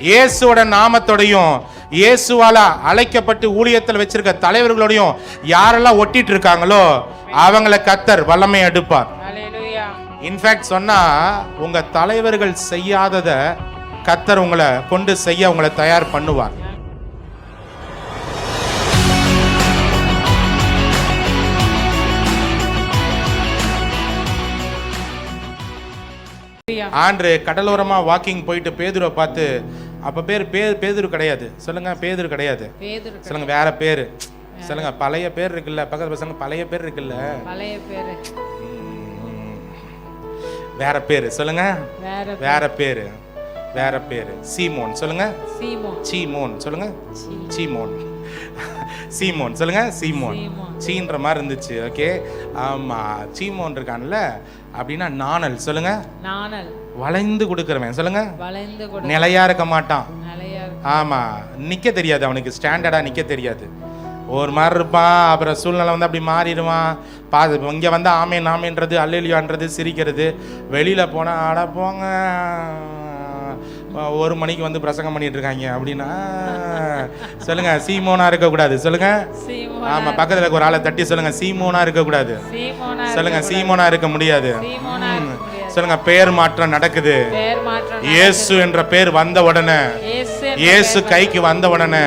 இயேசுவோட நாமத்தோடையும் இயேசுவால அழைக்கப்பட்டு ஊழியத்தில் வச்சிருக்க தலைவர்களோடையும் யாரெல்லாம் ஒட்டிட்டு இருக்காங்களோ அவங்களை கர்த்தர் வல்லமை எடுப்பார். இன்ஃபேக்ட் சொன்னா உங்க தலைவர்கள் செய்யாதத கர்த்தர் உங்களை கொண்டு செய்ய உங்களை தயார் பண்ணுவார். ஆண்டு கடலோரமா வாக்கிங் போயிட்டு பேதுருவை பார்த்து, அப்ப பேதுரு கிடையாது, சொல்லுங்க பேதுரு கிடையாது, சொல்லுங்க வேற பேரு, சொல்லுங்க பழைய பேர் இருக்குல்ல, பக்கத்து பசங்க பழைய பேர் இருக்குல்ல, வேற பேரு சொல்லுங்க, வேற பேரு சீமோன், சொல்லுங்க சீமோன், சொல்லுங்க சீமோன், சீமோன், சொல்லுங்க சீமோன், சீன்ற மாதிரி இருந்துச்சு. ஓகே, ஆமா சீமோன் இருக்கான்ல அப்படின்னா நாணல், சொல்லுங்க நாணல், வளைந்து கொடுக்கிறவன், சொல்லுங்க நிலையா இருக்க மாட்டான். ஆமா, நிக்க தெரியாது அவனுக்கு, ஸ்டாண்டர்டா நிக்க தெரியாது, ஒரு மாதிரி இருப்பான். அப்புறம் சூழ்நிலை வந்து அப்படி மாறிடுவான். இங்க வந்து ஆமேன்றது அல்லேலியான்றது சிரிக்கிறது, வெளியில போனா ஆட போங்க 1 மணிக்கு வந்து பிரசங்கம் பண்ணிட்டு இருக்காங்க அப்படின்னா சொல்லுங்க சீமோனா இருக்கக்கூடாது, சொல்லுங்க ஆமா பக்கத்துல ஒரு ஆளை தட்டி சொல்லுங்க சீமோனா இருக்கக்கூடாது, சொல்லுங்க சீமோனா இருக்க முடியாது. சொல்லுங்க பெயர் மாற்றம் நடக்குது. இயேசு என்ற பேர் வந்த உடனே, இயேசு கைக்கு வந்த உடனே,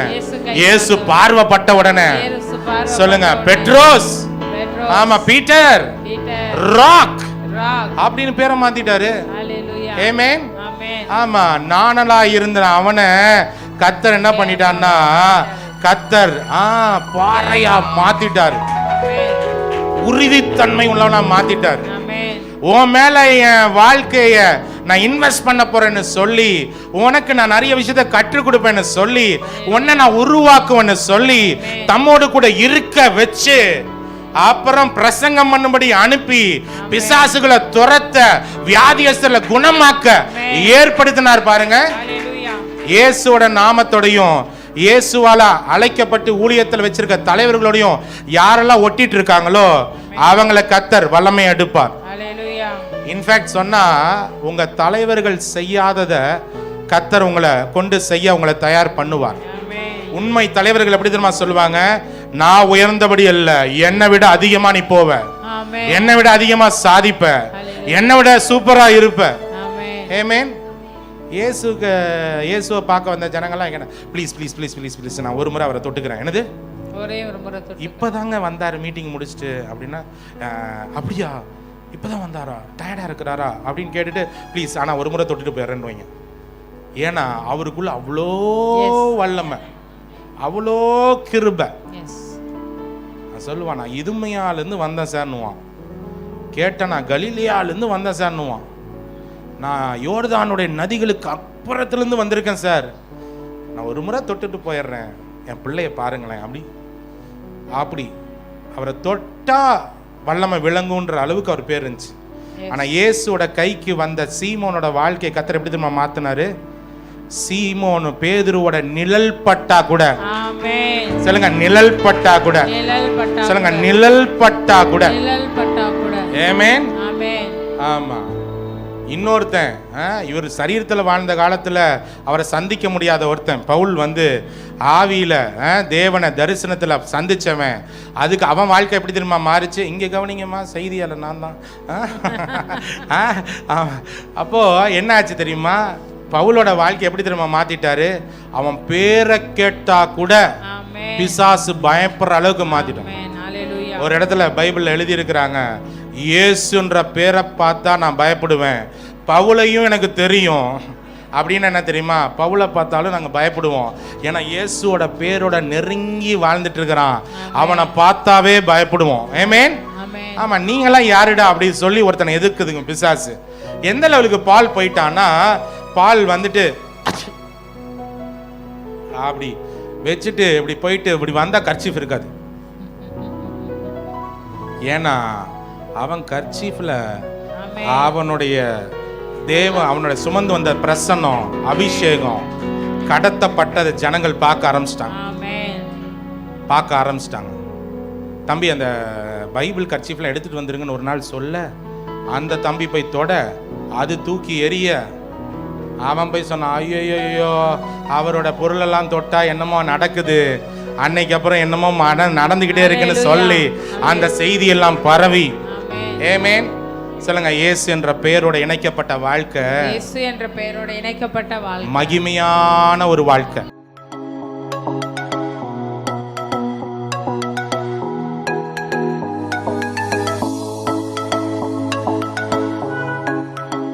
இயேசு பார்வைப்பட்ட உடனே, சொல்லுங்க பெட்ரோஸ், ஆமா பீட்டர், ராக் அப்படின்னு பேரை மாத்திட்டாரு. ஆமென். ஆமா, நாணலா இருந்த அவனை கர்த்தர் என்ன பண்ணிட்டான்னா, கர்த்தர் பாறையா மாத்திட்டாரு, உறுதித்தன்மை உள்ளவனா மாத்திட்டாரு. உன் மேல என் வாழ்க்கைய நான் இன்வெஸ்ட் பண்ண போறேன்னு சொல்லி, உனக்கு நான் நிறைய விஷயத்தை கற்றுக் கொடுப்பேன்னு சொல்லி, உன்னை நான் உருவாக்குவேன்னு சொல்லி தம்மோடு கூட இருக்க வச்சு, அப்புறம் பிரசங்கம் பண்ணும்படி அனுப்பி பிசாசுகளை துரத்த, வியாதியஸ்தர்களை குணமாக்க ஏற்படுத்தினார் பாருங்க. இயேசுவோட நாமத்தோடையும் இயேசுவால அழைக்கப்பட்டு ஊழியத்தில் வச்சிருக்க தலைவர்களோடையும் யாரெல்லாம் ஒட்டிட்டு இருக்காங்களோ அவங்களை கர்த்தர் வல்லமை எடுப்பார். இன்ஃபேக்ட் சொன்னா உங்க தலைவர்கள் செய்யாதத கர்த்தர் உங்களை கொண்டு செய்ய உங்களை தயார் பண்ணுவார். உண்மை தலைவர்கள் எப்படி தெரியுமா சொல்லுவாங்க, நான் உயர்ந்தபடி அல்ல, என்னை விட அதிகமா நீ போவ, என்னை விட அதிகமா சாதிப்ப, என்னை விட சூப்பரா இருப்ப. ஆமென். இயேசுவை பார்க்க வந்த ஜனங்கள்லாம் please please please please please நான் ஒரு முறை அவரை தொட்டுக்கிறேன், என்னது ஒரே ஒரு முறை இப்பதாங்க வந்தாரு மீட்டிங் முடிச்சுட்டு அப்படின்னா, அப்படியா இப்பதான் வந்தாரா, டயர்டா இருக்கிறாரா அப்படின்னு கேட்டுட்டு ப்ளீஸ் ஆனா ஒரு முறை தொட்டுட்டு போயிடுறேன்னு. ஏன்னா அவருக்குள்ள அவ்வளோ வல்லமை, அவ்வளோ கிருபை. சொல்லுவான், நான் இதுமையாலேருந்து வந்தேன் சார்னுவான், கேட்டேன் நான் கலிலியாலேருந்து வந்தேன் சார்னுவான், நான் யோர்தானுடைய நதிகளுக்கு அப்புறத்துலேருந்து வந்திருக்கேன் சார், நான் ஒரு முறை தொட்டுட்டு போயிடுறேன், என் பிள்ளைய பாருங்களேன் அப்படி அவரை தொட்டா வல்லமை விளங்குன்ற அளவுக்கு அவர் பேர் இருந்துச்சு. ஆனா இயேசுவோட கைக்கு வந்த சீமோனோட வாழ்க்கையை கர்த்தர் எப்படி தெரியுமா மாத்தினாரு? சீமோன் பேதுருவோட நிழல் பட்டா கூட, சொல்லுங்க நிழல் பட்டா கூட, சொல்லுங்க நிழல் பட்டா கூட. ஆமென். ஆமா. இன்னொருத்தன், இவர் சரீரத்தில் வாழ்ந்த காலத்துல அவரை சந்திக்க முடியாத ஒருத்தன் பவுல் வந்து ஆவியில தேவனை தரிசனத்துல சந்திச்சவன், அதுக்கு அவன் வாழ்க்கை எப்படி தெரியுமா மாறிச்சு? இங்க கவனிங்கம்மா, செய்தியால நான் தான். அப்போ என்ன ஆச்சு தெரியுமா? பவுலோட வாழ்க்கை எப்படி தெரியுமா மாத்திட்டாரு? அவன் பேரை கேட்டா கூட பிசாசு பயப்படுற அளவுக்கு மாத்திட்டான். ஒரு இடத்துல பைபிள்ல எழுதி இருக்கிறாங்க, இயேசுன்ற பேரை பார்த்தா நான் பயப்படுவேன், பவுலையும் எனக்கு தெரியும் அப்படின்னு. என்ன தெரியுமா? பவுலை பார்த்தாலும் நாங்கள் பயப்படுவோம், ஏன்னா இயேசுவோட பேரோட நெருங்கி வாழ்ந்துட்டு இருக்கிறான், அவனை பார்த்தாவே பயப்படுவோம். ஆமென். ஆமா, நீங்களாம் யாருடா அப்படின்னு சொல்லி ஒருத்தனை எதிர்க்குதுங்க பிசாசு. எந்த லெவலுக்கு பால் போயிட்டான்னா, பால் வந்துட்டு அப்படி வச்சுட்டு இப்படி போயிட்டு இப்படி வந்தா கர்ச்சீஃப் இருக்காது. ஏன்னா அவன் கர்ச்சீஃப்ல அவனுடைய அவனுடைய சுமந்து வந்த பிரசன்னம், அபிஷேகம் கடத்தப்பட்டது ஜனங்கள் பார்க்க ஆரம்பிச்சிட்டாங்க. தம்பி அந்த பைபிள் கர்ச்சீஃப்ல எடுத்துட்டு வந்துருங்கன்னு ஒரு நாள் சொல்ல, அந்த தம்பி போய் தொட, அது தூக்கி எறிய, அவன் போய் சொன்னான், ஐயோ அவரோட பொருளெல்லாம் தொட்டா என்னமோ நடக்குது, அன்னைக்கு அப்புறம் என்னமோ நடந்துகிட்டே இருக்குன்னு சொல்லி அந்த செய்தி எல்லாம் பரவி. ஆமென். சொல்லுங்க, இயேசு என்ற பெயரோட இணைக்கப்பட்ட வாழ்க்கை, இயேசு என்ற பெயரோட இணைக்கப்பட்ட வாழ்க்கை மகிமையான ஒரு வாழ்க்கை.